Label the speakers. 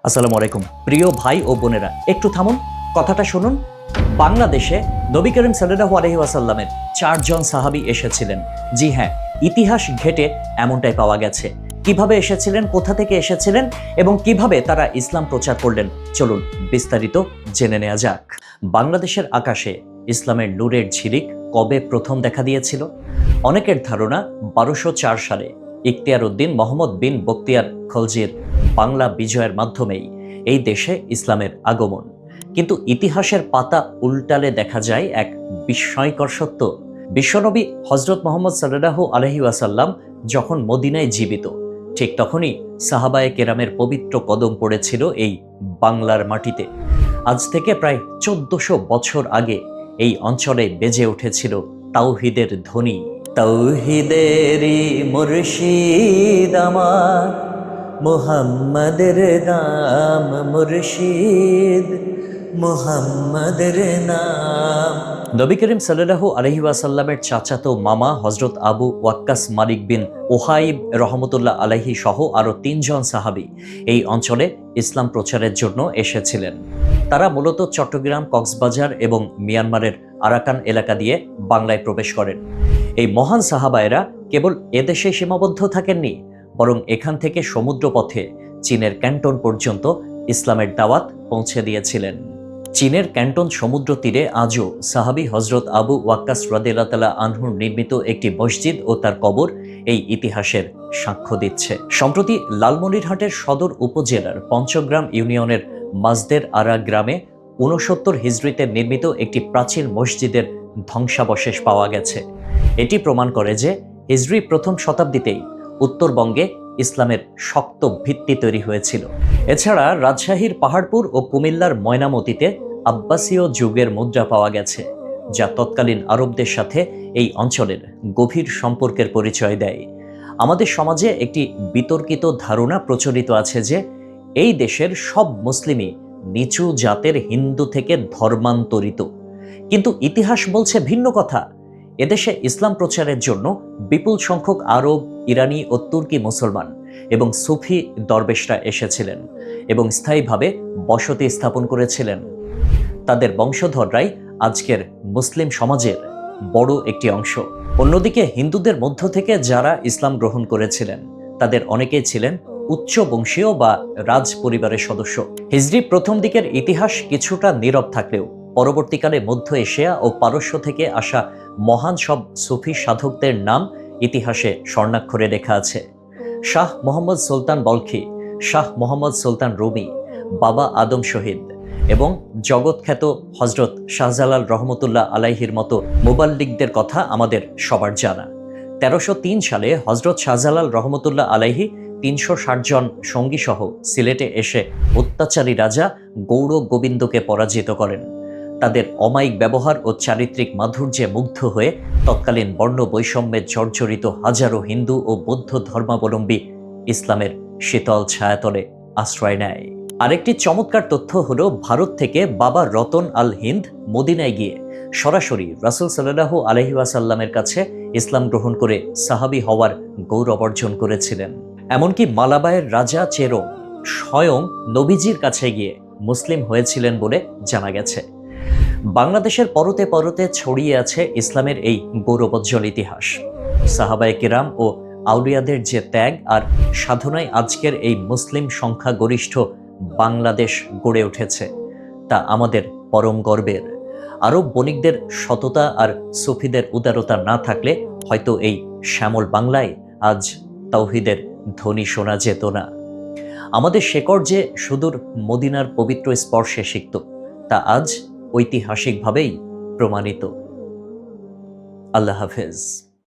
Speaker 1: আসসালামু আলাইকুম প্রিয় ভাই ও বোনেরা, একটু থামুন, কথাটা শুনুন। বাংলাদেশে নবী করিম সাল্লাল্লাহু আলাইহি ওয়াসাল্লামের 4 জন সাহাবী এসেছিলেন। জি হ্যাঁ, ইতিহাস ঘেটে এমনটাই পাওয়া গেছে। কিভাবে এসেছিলেন, কোথা থেকে এসেছিলেন এবং কিভাবে তারা ইসলাম প্রচার করলেন, চলুন বিস্তারিত জেনে নেওয়া যাক। বাংলাদেশের আকাশে ইসলামের নূরের ঝিলিক কবে প্রথম দেখা দিয়েছিল? অনেকের ধারণা 1204 সালে ইখতিয়ার উদ্দিন মোহাম্মদ বিন বখতিয়ার খলজির বাংলা বিজয়ের মাধ্যমেই এই দেশে ইসলামের আগমন। কিন্তু ইতিহাসের পাতা উল্টালে দেখা যায় এক বিস্ময়কর সত্য। বিশ্বনবী হযরত মুহাম্মদ সাল্লাল্লাহু আলাইহি ওয়াসাল্লাম যখন মদিনায় জীবিত, ঠিক তখনই সাহাবায়ে কেরামের পবিত্র কদম পড়েছিল এই বাংলার মাটিতে। আজ থেকে প্রায় 1400 বছর আগে এই অঞ্চলে বেজে উঠেছিল তাওহীদের ধ্বনি। তাওহীদেরই মুর্শিদ আমার, মুহাম্মাদের নাম মুর্শিদ, মুহাম্মাদের নাম। নবী করিম সাল্লাল্লাহু আলাইহি ওয়াসাল্লামের চাচাতো মামা হযরত আবু ওয়াক্কাস মালিক বিন ওহাইব রহমতুল্লাহ আলাইহি সহ আরো 3 জন সাহাবী এই অঞ্চলে ইসলাম প্রচারের জন্য এসেছিলেন। তারা মূলত চট্টগ্রাম, কক্সবাজার এবং মিয়ানমারের আরাকান এলাকা দিয়ে বাংলায় প্রবেশ করেন। এই মহান সাহাবায়েরা কেবল এদেশে সীমাবদ্ধ থাকেননি, বরং এখান থেকে সমুদ্রপথে চীনের ক্যান্টন পর্যন্ত ইসলামের দাওয়াত পৌঁছে দিয়েছিলেন। চীনের ক্যান্টন সমুদ্র তীরে আজও সাহাবী হযরত আবু ওয়াক্কাস রাদিয়াল্লাহু তাআলা আনহুর নির্মিত একটি মসজিদ ও তার কবর এই ইতিহাসের সাক্ষ্য দিচ্ছে। সম্প্রতি লালমনিরহাটের সদর উপজেলার পঞ্চগ্রাম ইউনিয়নের মাজদের আরা গ্রামে 69 হিজরিতে নির্মিত একটি প্রাচীন মসজিদের ধ্বংসাবশেষ পাওয়া গেছে। এটি প্রমাণ করে যে হিজরি প্রথম শতাব্দীতেই উত্তরবঙ্গে ইসলামের শক্ত ভিত্তি তৈরি হয়েছিল। এছাড়া রাজশাহীর পাহাড়পুর ও কুমিল্লার ময়নামতিতে আব্বাসীয় যুগের মুদ্রা পাওয়া গেছে, যা তৎকালীন আরবদের সাথে এই অঞ্চলের গভীর সম্পর্কের পরিচয় দেয়। আমাদের সমাজে একটি বিতর্কিত ধারণা প্রচলিত আছে যে এই দেশের সব মুসলিমই নিচু জাতের হিন্দু থেকে ধর্মান্তরিত, কিন্তু ইতিহাস বলছে ভিন্ন কথা। এদেশে ইসলাম প্রচারের জন্য বিপুল সংখ্যক আরব, ইরানি ও তুর্কি মুসলমান এবং সুফি দরবেশরা এসেছিলেন এবং স্থায়ীভাবে বসতি স্থাপন করেছিলেন। তাদের বংশধররাই আজকের মুসলিম সমাজের বড় একটি অংশ। অন্যদিকে হিন্দুদের মধ্য থেকে যারা ইসলাম গ্রহণ করেছিলেন তাদের অনেকেই ছিলেন উচ্চ বংশীয় বা রাজ পরিবারের সদস্য। হিজরি প্রথম দিকের ইতিহাস কিছুটা নীরব থাকলেও পরবর্তীকালে মধ্য এশিয়া ও পারস্য থেকে আসা মহান সব সুফি সাধকদের নাম ইতিহাসে স্বর্ণাক্ষরে লেখা আছে। শাহ মোহাম্মদ সুলতান বলখি, শাহ মোহাম্মদ সুলতান রুমি, বাবা আদম শহীদ এবং জগৎখ্যাত হযরত শাহজালাল রহমতুল্লাহ আলাইহির মতো মুবাল্লিগদের কথা আমাদের সবার জানা। 1303 সালে হযরত শাহজালাল রহমতুল্লাহ আলাইহি 360 জন সঙ্গী সহ সিলেটে এসে অত্যাচারী রাজা গৌড় গোবিন্দকে পরাজিত করেন। তাদের অমায়িক ব্যবহার ও চারিত্রিক মাধুর্যে মুগ্ধ হয়ে তৎকালীন বর্ণ বৈষম্যে জর্জরিত হাজারো হিন্দু ও বৌদ্ধ ধর্মাবলম্বী ইসলামের শীতল ছায়াতলে আশ্রয় নেয়। আরেকটি চমৎকার তথ্য হলো, ভারত থেকে বাবা রতন আল হিন্দ মদিনায় গিয়ে সরাসরি রাসূল সাল্লাল্লাহু আলাইহি ওয়াসাল্লামের কাছে ইসলাম গ্রহণ করে সাহাবী হওয়ার গৌরব অর্জন করেছিলেন। এমনকি মালাবায়ের রাজা চেরো স্বয়ং নবীজির কাছে গিয়ে মুসলিম হয়েছিলেন বলে জানা গেছে। বাংলাদেশের পরতে পরতে ছড়িয়ে আছে ইসলামের এই গৌরবোজ্জ্বল ইতিহাস। সাহাবায়ে কেরাম ও আউলিয়াদের যে ত্যাগ আর সাধনায় আজকের এই মুসলিম সংখ্যাগরিষ্ঠ বাংলাদেশ গড়ে উঠেছে, তা আমাদের পরম গর্বের। আরব বণিকদের সততা আর সুফিদের উদারতা না থাকলে হয়তো এই শ্যামল বাংলায় আজ তাওহীদের ধ্বনি শোনা যেত না। আমাদের শেকড় যে সুদূর মদিনার পবিত্র স্পর্শে সিক্ত, তা আজ ঐতিহাসিকভাবেই প্রমাণিত। আল্লাহ হাফেজ।